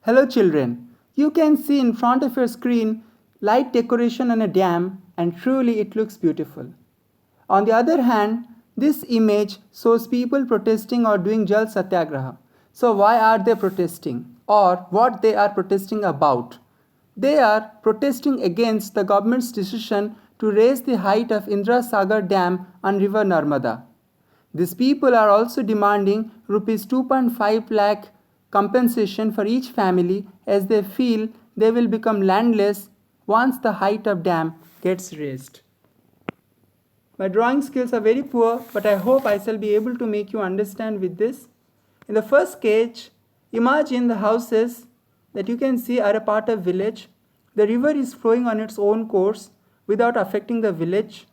Hello children, you can see in front of your screen light decoration on a dam and truly it looks beautiful. On the other hand, this image shows people protesting or doing Jal Satyagraha. So why are they protesting or what they are protesting about? They are protesting against the government's decision to raise the height of Indra Sagar Dam on river Narmada. These people are also demanding rupees 2.5 lakh compensation for each family as they feel they will become landless once the height of dam gets raised. My drawing skills are very poor, but I hope I shall be able to make you understand with this. In the first sketch, imagine the houses that you can see are a part of village. The river is flowing on its own course without affecting the village.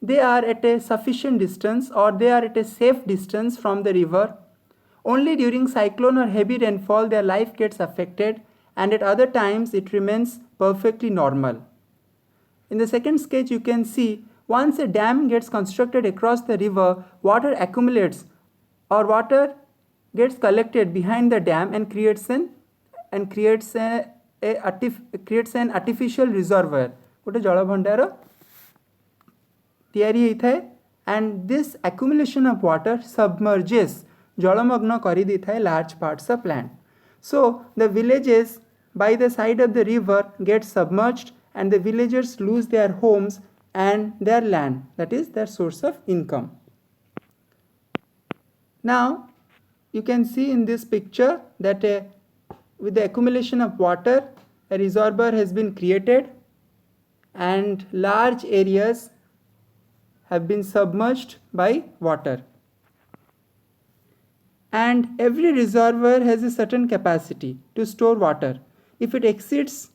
They are at a sufficient distance or they are at a safe distance from the river. Only during cyclone or heavy rainfall their life gets affected, and at other times it remains perfectly normal. In the second sketch you can see once a dam gets constructed across the river, water accumulates or water gets collected behind the dam and creates an artificial reservoir. ଗୋଟେ ଜଳଭଣ୍ଡାର ତିଆରି ହେଇଥାଏ and this accumulation of water submerges ଜଳମଗ୍ନ କରିଦେଇଥାଏ large parts of land. So the villages by the side of the river get submerged and the villagers lose their homes and their land, that is their source of income. Now you can see in this picture that with the accumulation of water a reservoir has been created and large areas have been submerged by water. And every reservoir has a certain capacity to store water. If it exceeds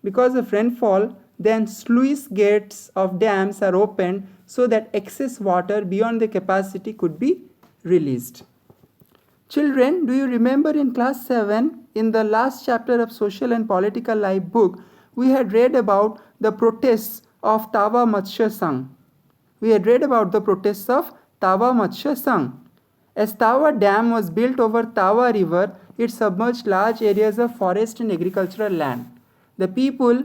because of rainfall, then sluice gates of dams are opened so that excess water beyond the capacity could be released. Children, do you remember in class 7, in the last chapter of Social and Political Life book, we had read about the protests of Tawa Matsya Sangh. We had read about the protests of Tawa Matsya Sangh. As Tawa Dam was built over Tawa River, it submerged large areas of forest and agricultural land. The people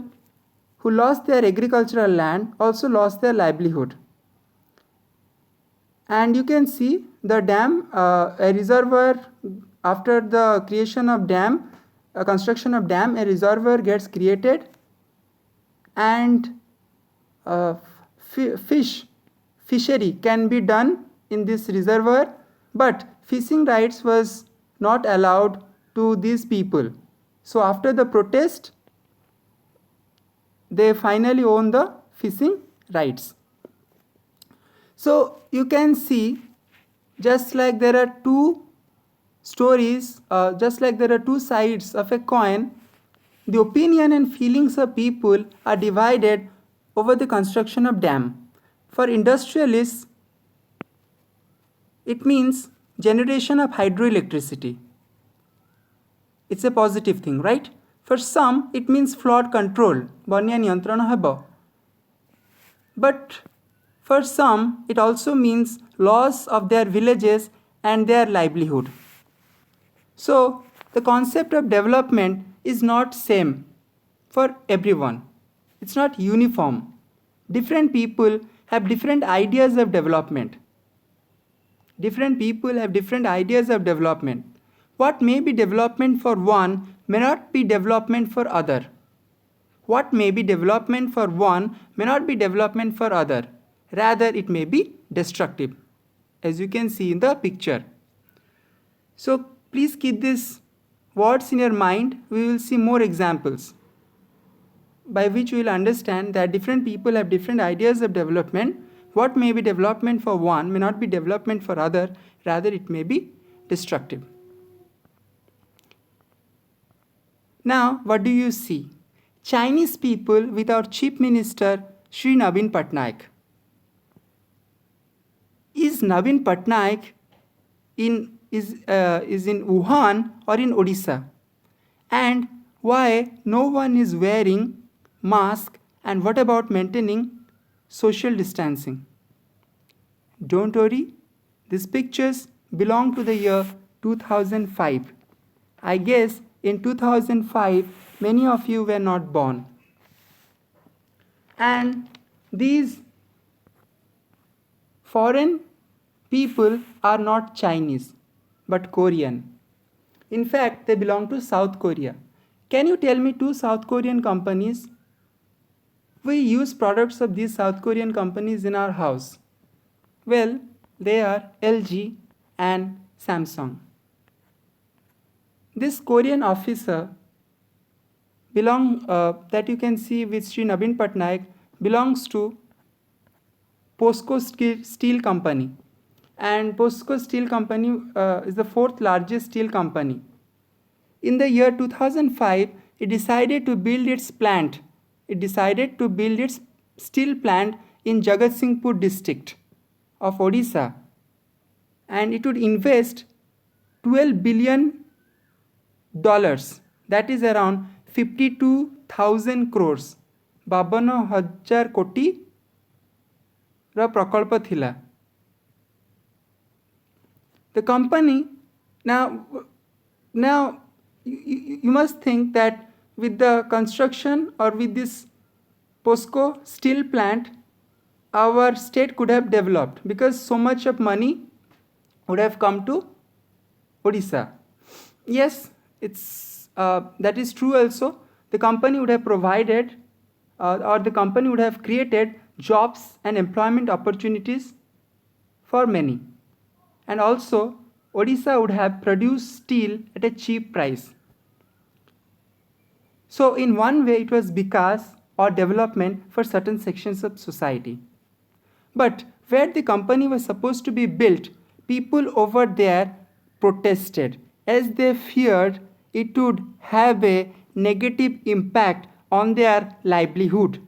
who lost their agricultural land also lost their livelihood. And you can see the dam, a reservoir, after the creation of dam, construction of dam, a reservoir gets created and fishery can be done in this reservoir, but fishing rights was not allowed to these people. So after the protest, they finally own the fishing rights. So you can see, just like there are two stories, just like there are two sides of a coin, the opinion and feelings of people are divided over the construction of dam. For industrialists, it means generation of hydroelectricity. It's a positive thing, right? For some, it means flood control, banya niyantrana habo. But for some, it also means loss of their villages and their livelihood. So the concept of development is not same for everyone. It's not uniform. Different people have different ideas of development. Different people have different ideas of development. What may be development for one may not be development for other. What may be development for one may not be development for other. Rather, it may be destructive, as you can see in the picture. So please keep these words in your mind. We will see more examples by which we will understand that different people have different ideas of development. What may be development for one may not be development for other. Rather, it may be destructive. Now, what do you see? Chinese people with our Chief Minister, Shri Naveen Patnaik. Is Naveen Patnaik is in Wuhan or in Odisha? And why no one is wearing mask, and what about maintaining social distancing? Don't worry, these pictures belong to the year 2005. I guess in 2005, many of you were not born. And these foreign people are not Chinese, but Korean. In fact, they belong to South Korea. Can you tell me two South Korean companies? We use products of these South Korean companies in our house. Well, they are LG and Samsung. This Korean officer that you can see with Sri Naveen Patnaik belongs to POSCO Steel Company. And POSCO Steel Company is the fourth largest steel company. In the year 2005, it decided to build its plant. It decided to build its steel plant in Jagatsinghpur district of Odisha. And it would invest $12 billion. That is around 52,000 crores. 52,000 कोटी रा प्रकल्प थिला. The company now you must think that with the construction or with this POSCO steel plant, our state could have developed because so much of money would have come to Odisha. Yes, that is true also. The company would have provided or the company would have created jobs and employment opportunities for many. And also, Odisha would have produced steel at a cheap price. So in one way, it was because or development for certain sections of society. But where the company was supposed to be built, people over there protested as they feared it would have a negative impact on their livelihood.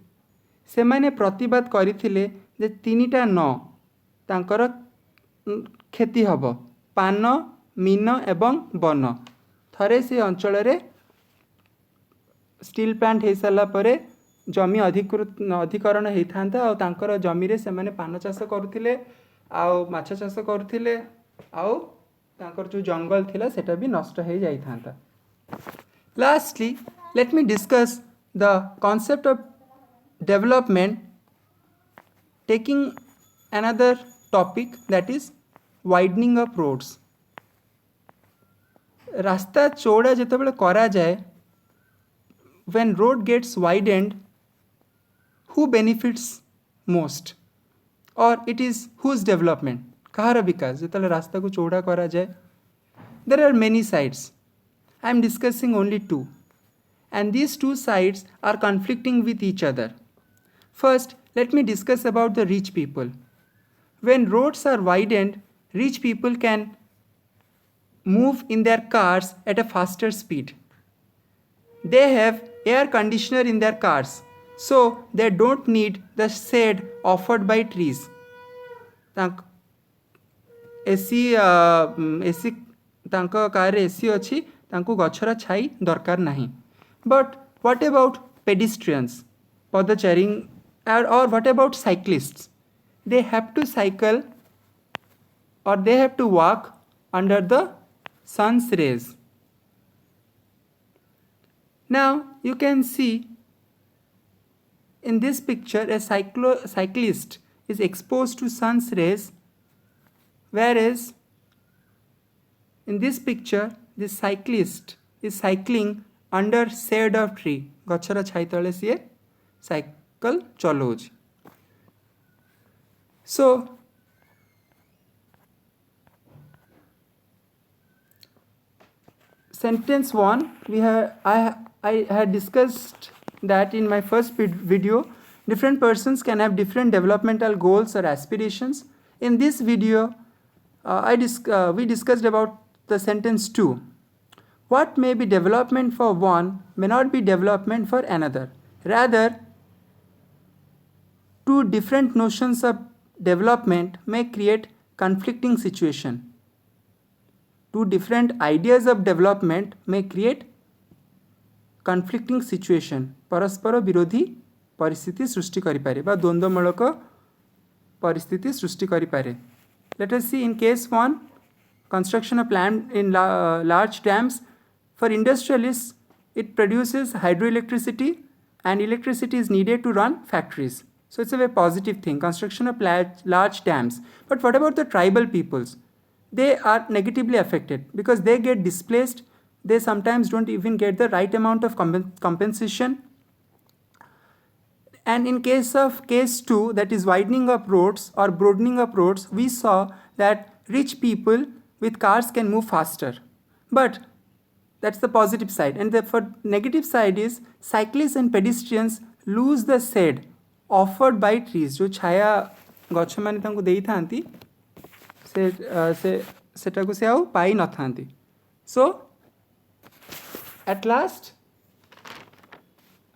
ସେମାନେ ପ୍ରତିବାଦ କରିଥିଲେ ଯେ ତିନିଟା ନ ତାଙ୍କର କ୍ଷତି ହେବ ପାନ ମୀନ ଏବଂ ବନ. ଥରେ ସେ ଅଞ୍ଚଳରେ ଷ୍ଟିଲ୍ ପ୍ଲାଣ୍ଟ ହେଇସାରିଲା ପରେ ଜମି ଅଧିକରଣ ହେଇଥାନ୍ତା ଆଉ ତାଙ୍କର ଜମିରେ ସେମାନେ ପାନ ଚାଷ କରୁଥିଲେ ଆଉ ମାଛ ଚାଷ କରୁଥିଲେ ଆଉ ତାଙ୍କର ଯେଉଁ ଜଙ୍ଗଲ ଥିଲା ସେଟା ବି ନଷ୍ଟ ହେଇଯାଇଥାନ୍ତା. Lastly, let me discuss the concept of development taking another topic, that is widening of roads. रास्ता चौड़ा जेतेबेले करा जाए, when road gets widened, who benefits most, or it is whose development, kahara vikas जेतेबेले रास्ता को चौड़ा करा जाए? There are many sides. I am discussing only two, and these two sides are conflicting with each other. First, let me discuss about the rich people. When roads are widened, rich people can move in their cars at a faster speed. They have air conditioner in their cars, so they don't need the shade offered by trees. AC तांको car AC अच्छी तांको गछर छाई दरकार नहीं. But what about pedestrians, पदचारी, or what about cyclists? They have to cycle or they have to walk under the sun's rays. Now you can see in this picture a cyclist is exposed to sun's rays, whereas in this picture this cyclist is cycling under shade of tree. गछर छाई तले सी cycle चलाउछ. So sentence 1, I had discussed that in my first video. Different persons can have different developmental goals or aspirations. In this video we discussed about the sentence 2. What may be development for one may not be development for another. Rather, two different notions of development may create conflicting situation. Two different ideas of development may create conflicting situation. परस्पर विरोधी परिस्थिति सृष्टि करि पारे बा द्वंद्वमूलक परिस्थिति सृष्टि करि पारे. Let us see in case 1, construction of land in large dams For industrialists, it produces hydroelectricity, and electricity is needed to run factories. So it's a very positive thing, construction of large dams. But what about the tribal peoples? They are negatively affected because they get displaced. They sometimes don't even get the right amount of compensation. And in case 2, that is widening up roads or broadening up roads, we saw that rich people with cars can move faster. But that's the positive side. And the negative side is cyclists and pedestrians lose the shade offered by trees. जो छाया गछ माने तांको देई थांती सेटाको से आउ पाई न थांती. So at last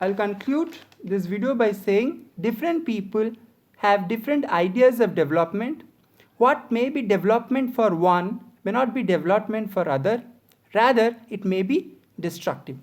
I'll conclude this video by saying different people have different ideas of development. What may be development for one may not be development for other. Rather, it may be destructive.